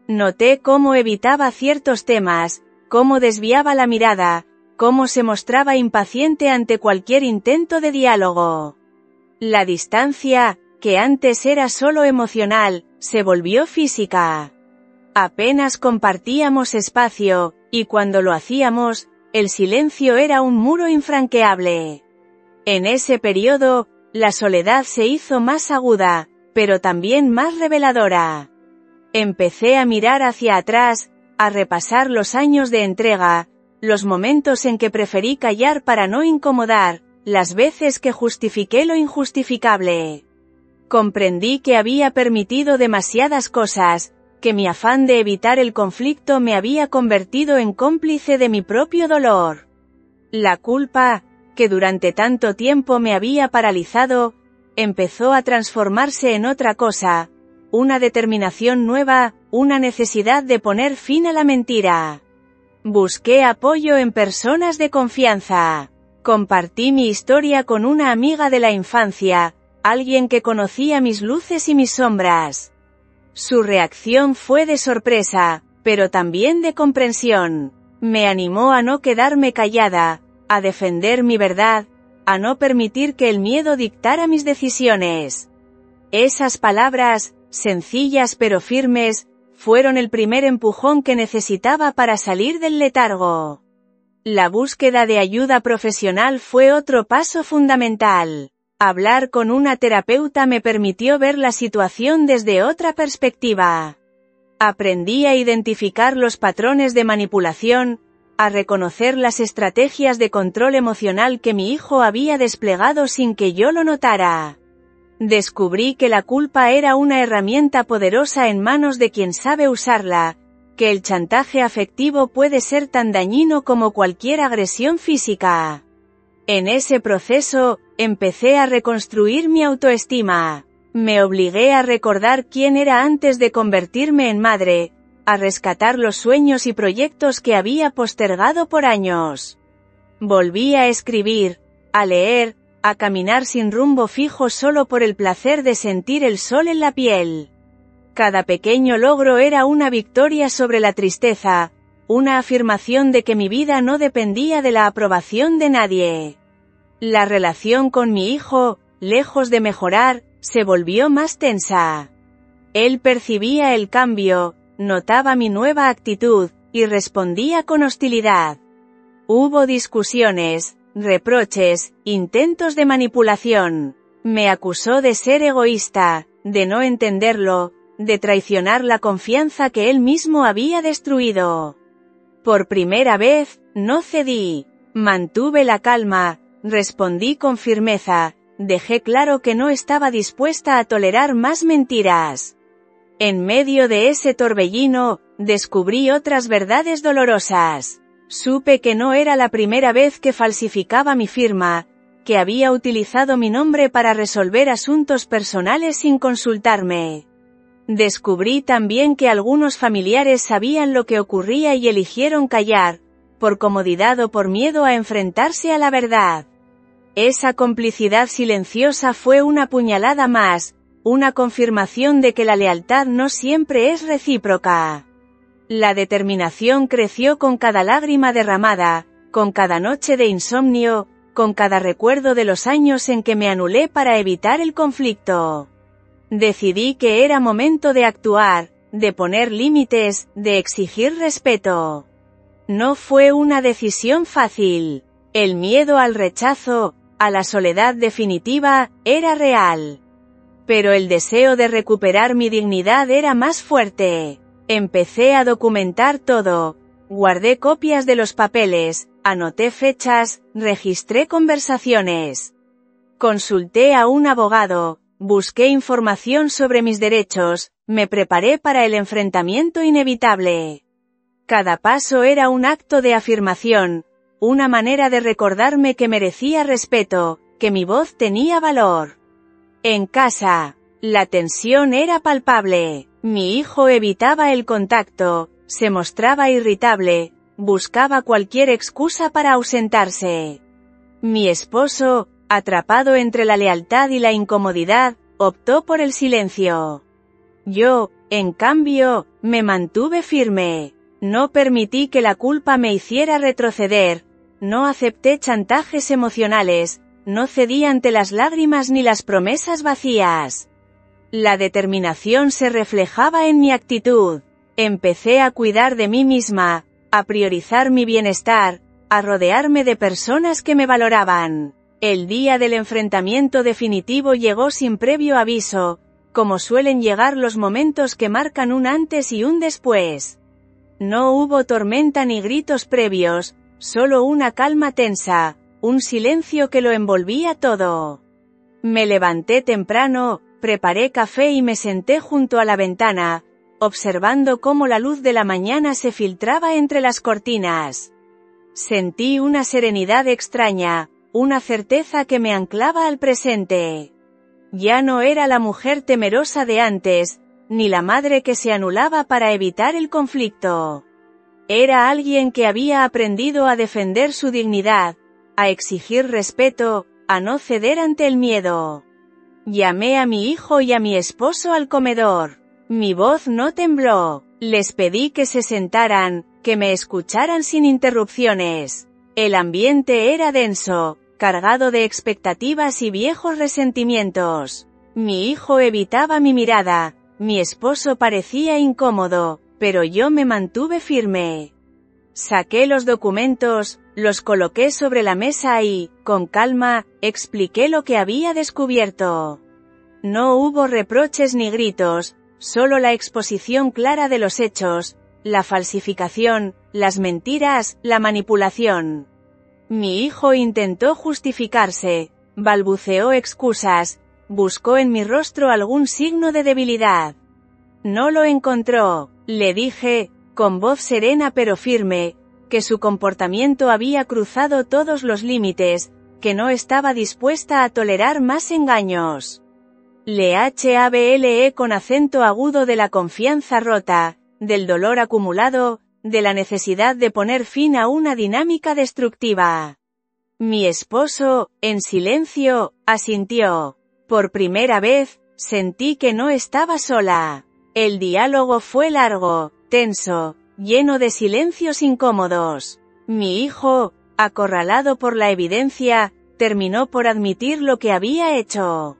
Noté cómo evitaba ciertos temas, cómo desviaba la mirada, cómo se mostraba impaciente ante cualquier intento de diálogo. La distancia, que antes era solo emocional, se volvió física. Apenas compartíamos espacio, y cuando lo hacíamos, el silencio era un muro infranqueable. En ese periodo, la soledad se hizo más aguda, pero también más reveladora. Empecé a mirar hacia atrás, a repasar los años de entrega, los momentos en que preferí callar para no incomodar, las veces que justifiqué lo injustificable. Comprendí que había permitido demasiadas cosas, que mi afán de evitar el conflicto me había convertido en cómplice de mi propio dolor. La culpa, que durante tanto tiempo me había paralizado, empezó a transformarse en otra cosa, una determinación nueva, una necesidad de poner fin a la mentira. Busqué apoyo en personas de confianza. Compartí mi historia con una amiga de la infancia, alguien que conocía mis luces y mis sombras. Su reacción fue de sorpresa, pero también de comprensión. Me animó a no quedarme callada, a defender mi verdad, a no permitir que el miedo dictara mis decisiones. Esas palabras, sencillas pero firmes, fueron el primer empujón que necesitaba para salir del letargo. La búsqueda de ayuda profesional fue otro paso fundamental. Hablar con una terapeuta me permitió ver la situación desde otra perspectiva. Aprendí a identificar los patrones de manipulación, a reconocer las estrategias de control emocional que mi hijo había desplegado sin que yo lo notara. Descubrí que la culpa era una herramienta poderosa en manos de quien sabe usarla, que el chantaje afectivo puede ser tan dañino como cualquier agresión física. En ese proceso, empecé a reconstruir mi autoestima. Me obligué a recordar quién era antes de convertirme en madre, a rescatar los sueños y proyectos que había postergado por años. Volví a escribir, a leer, a caminar sin rumbo fijo solo por el placer de sentir el sol en la piel. Cada pequeño logro era una victoria sobre la tristeza, una afirmación de que mi vida no dependía de la aprobación de nadie. La relación con mi hijo, lejos de mejorar, se volvió más tensa. Él percibía el cambio, notaba mi nueva actitud, y respondía con hostilidad. Hubo discusiones, reproches, intentos de manipulación. Me acusó de ser egoísta, de no entenderlo, de traicionar la confianza que él mismo había destruido. Por primera vez, no cedí. Mantuve la calma, respondí con firmeza, dejé claro que no estaba dispuesta a tolerar más mentiras. En medio de ese torbellino, descubrí otras verdades dolorosas. Supe que no era la primera vez que falsificaba mi firma, que había utilizado mi nombre para resolver asuntos personales sin consultarme. Descubrí también que algunos familiares sabían lo que ocurría y eligieron callar, por comodidad o por miedo a enfrentarse a la verdad. Esa complicidad silenciosa fue una puñalada más, una confirmación de que la lealtad no siempre es recíproca. La determinación creció con cada lágrima derramada, con cada noche de insomnio, con cada recuerdo de los años en que me anulé para evitar el conflicto. Decidí que era momento de actuar, de poner límites, de exigir respeto. No fue una decisión fácil. El miedo al rechazo, a la soledad definitiva, era real. Pero el deseo de recuperar mi dignidad era más fuerte. Empecé a documentar todo. Guardé copias de los papeles, anoté fechas, registré conversaciones. Consulté a un abogado, busqué información sobre mis derechos, me preparé para el enfrentamiento inevitable. Cada paso era un acto de afirmación, una manera de recordarme que merecía respeto, que mi voz tenía valor. En casa, la tensión era palpable. Mi hijo evitaba el contacto, se mostraba irritable, buscaba cualquier excusa para ausentarse. Mi esposo, atrapado entre la lealtad y la incomodidad, optó por el silencio. Yo, en cambio, me mantuve firme. No permití que la culpa me hiciera retroceder, no acepté chantajes emocionales, no cedí ante las lágrimas ni las promesas vacías. La determinación se reflejaba en mi actitud. Empecé a cuidar de mí misma, a priorizar mi bienestar, a rodearme de personas que me valoraban. El día del enfrentamiento definitivo llegó sin previo aviso, como suelen llegar los momentos que marcan un antes y un después. No hubo tormenta ni gritos previos, solo una calma tensa, un silencio que lo envolvía todo. Me levanté temprano, preparé café y me senté junto a la ventana, observando cómo la luz de la mañana se filtraba entre las cortinas. Sentí una serenidad extraña, una certeza que me anclaba al presente. Ya no era la mujer temerosa de antes, ni la madre que se anulaba para evitar el conflicto. Era alguien que había aprendido a defender su dignidad, a exigir respeto, a no ceder ante el miedo. Llamé a mi hijo y a mi esposo al comedor. Mi voz no tembló. Les pedí que se sentaran, que me escucharan sin interrupciones. El ambiente era denso, cargado de expectativas y viejos resentimientos. Mi hijo evitaba mi mirada, mi esposo parecía incómodo, pero yo me mantuve firme. Saqué los documentos, los coloqué sobre la mesa y, con calma, expliqué lo que había descubierto. No hubo reproches ni gritos, solo la exposición clara de los hechos, la falsificación, las mentiras, la manipulación. Mi hijo intentó justificarse, balbuceó excusas, buscó en mi rostro algún signo de debilidad. No lo encontró. Le dije, con voz serena pero firme, que su comportamiento había cruzado todos los límites, que no estaba dispuesta a tolerar más engaños. Le hablé con acento agudo de la confianza rota, del dolor acumulado, de la necesidad de poner fin a una dinámica destructiva. Mi esposo, en silencio, asintió. Por primera vez, sentí que no estaba sola. El diálogo fue largo, tenso, lleno de silencios incómodos. Mi hijo, acorralado por la evidencia, terminó por admitir lo que había hecho.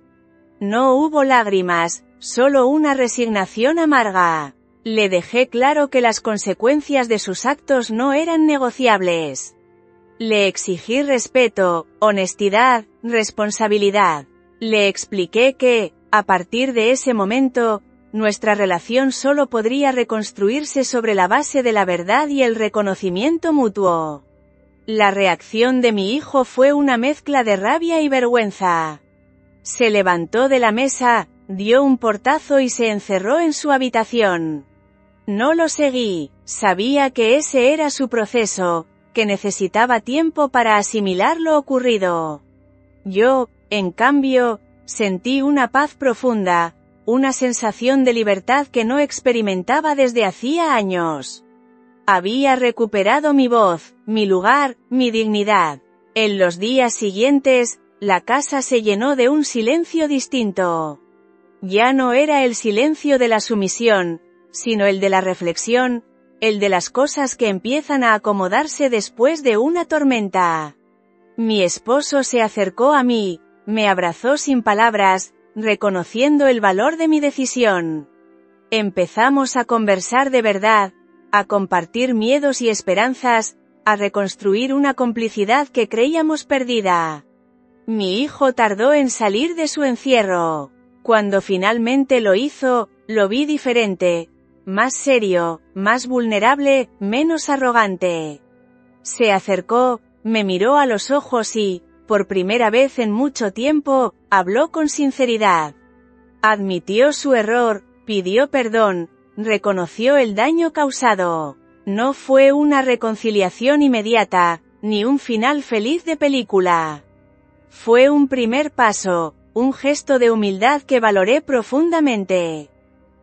No hubo lágrimas, solo una resignación amarga. Le dejé claro que las consecuencias de sus actos no eran negociables. Le exigí respeto, honestidad, responsabilidad. Le expliqué que, a partir de ese momento, nuestra relación solo podría reconstruirse sobre la base de la verdad y el reconocimiento mutuo. La reacción de mi hijo fue una mezcla de rabia y vergüenza. Se levantó de la mesa, dio un portazo y se encerró en su habitación. No lo seguí, sabía que ese era su proceso, que necesitaba tiempo para asimilar lo ocurrido. Yo, en cambio, sentí una paz profunda, una sensación de libertad que no experimentaba desde hacía años. Había recuperado mi voz, mi lugar, mi dignidad. En los días siguientes, la casa se llenó de un silencio distinto. Ya no era el silencio de la sumisión, sino el de la reflexión, el de las cosas que empiezan a acomodarse después de una tormenta. Mi esposo se acercó a mí, me abrazó sin palabras, reconociendo el valor de mi decisión. Empezamos a conversar de verdad, a compartir miedos y esperanzas, a reconstruir una complicidad que creíamos perdida. Mi hijo tardó en salir de su encierro. Cuando finalmente lo hizo, lo vi diferente, más serio, más vulnerable, menos arrogante. Se acercó, me miró a los ojos y, por primera vez en mucho tiempo, habló con sinceridad. Admitió su error, pidió perdón, reconoció el daño causado. No fue una reconciliación inmediata, ni un final feliz de película. Fue un primer paso, un gesto de humildad que valoré profundamente.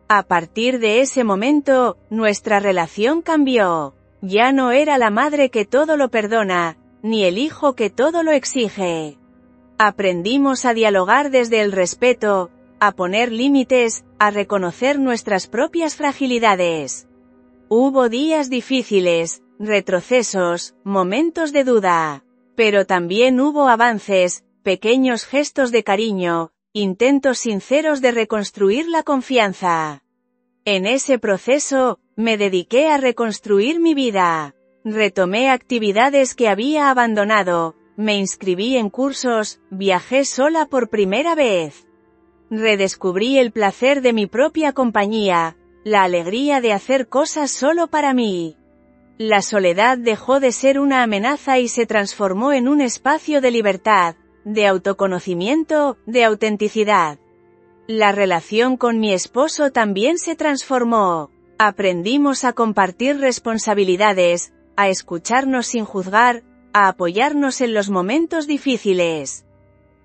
A partir de ese momento, nuestra relación cambió. Ya no era la madre que todo lo perdona, ni el hijo que todo lo exige. Aprendimos a dialogar desde el respeto, a poner límites, a reconocer nuestras propias fragilidades. Hubo días difíciles, retrocesos, momentos de duda. Pero también hubo avances, pequeños gestos de cariño, intentos sinceros de reconstruir la confianza. En ese proceso, me dediqué a reconstruir mi vida. Retomé actividades que había abandonado, me inscribí en cursos, viajé sola por primera vez. Redescubrí el placer de mi propia compañía, la alegría de hacer cosas solo para mí. La soledad dejó de ser una amenaza y se transformó en un espacio de libertad, de autoconocimiento, de autenticidad. La relación con mi esposo también se transformó. Aprendimos a compartir responsabilidades, a escucharnos sin juzgar, a apoyarnos en los momentos difíciles.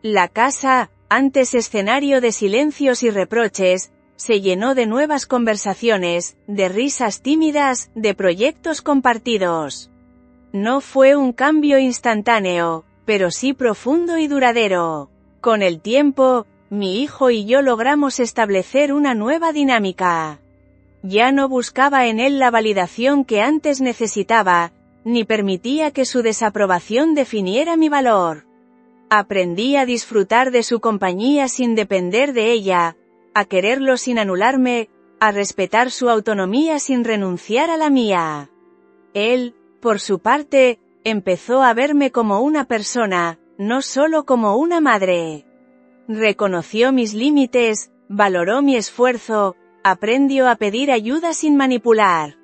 La casa, antes escenario de silencios y reproches, se llenó de nuevas conversaciones, de risas tímidas, de proyectos compartidos. No fue un cambio instantáneo, pero sí profundo y duradero. Con el tiempo, mi hijo y yo logramos establecer una nueva dinámica. Ya no buscaba en él la validación que antes necesitaba, ni permitía que su desaprobación definiera mi valor. Aprendí a disfrutar de su compañía sin depender de ella, a quererlo sin anularme, a respetar su autonomía sin renunciar a la mía. Él, por su parte, empezó a verme como una persona, no solo como una madre. Reconoció mis límites, valoró mi esfuerzo, aprendió a pedir ayuda sin manipular.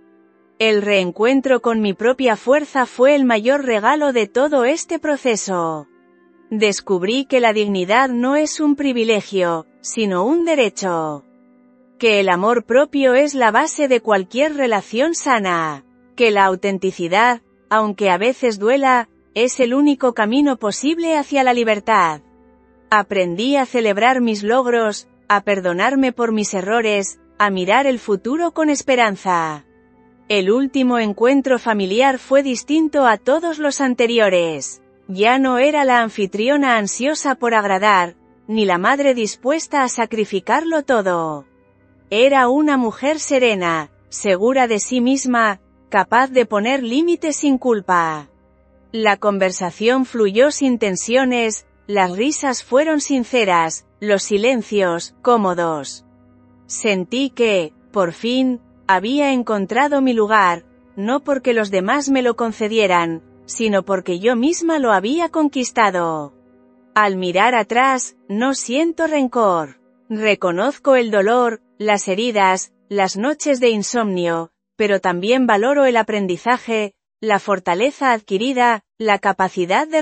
El reencuentro con mi propia fuerza fue el mayor regalo de todo este proceso. Descubrí que la dignidad no es un privilegio, sino un derecho. Que el amor propio es la base de cualquier relación sana. Que la autenticidad, aunque a veces duela, es el único camino posible hacia la libertad. Aprendí a celebrar mis logros, a perdonarme por mis errores, a mirar el futuro con esperanza. El último encuentro familiar fue distinto a todos los anteriores. Ya no era la anfitriona ansiosa por agradar, ni la madre dispuesta a sacrificarlo todo. Era una mujer serena, segura de sí misma, capaz de poner límites sin culpa. La conversación fluyó sin tensiones, las risas fueron sinceras, los silencios, cómodos. Sentí que, por fin, había encontrado mi lugar, no porque los demás me lo concedieran, sino porque yo misma lo había conquistado. Al mirar atrás, no siento rencor. Reconozco el dolor, las heridas, las noches de insomnio, pero también valoro el aprendizaje, la fortaleza adquirida, la capacidad de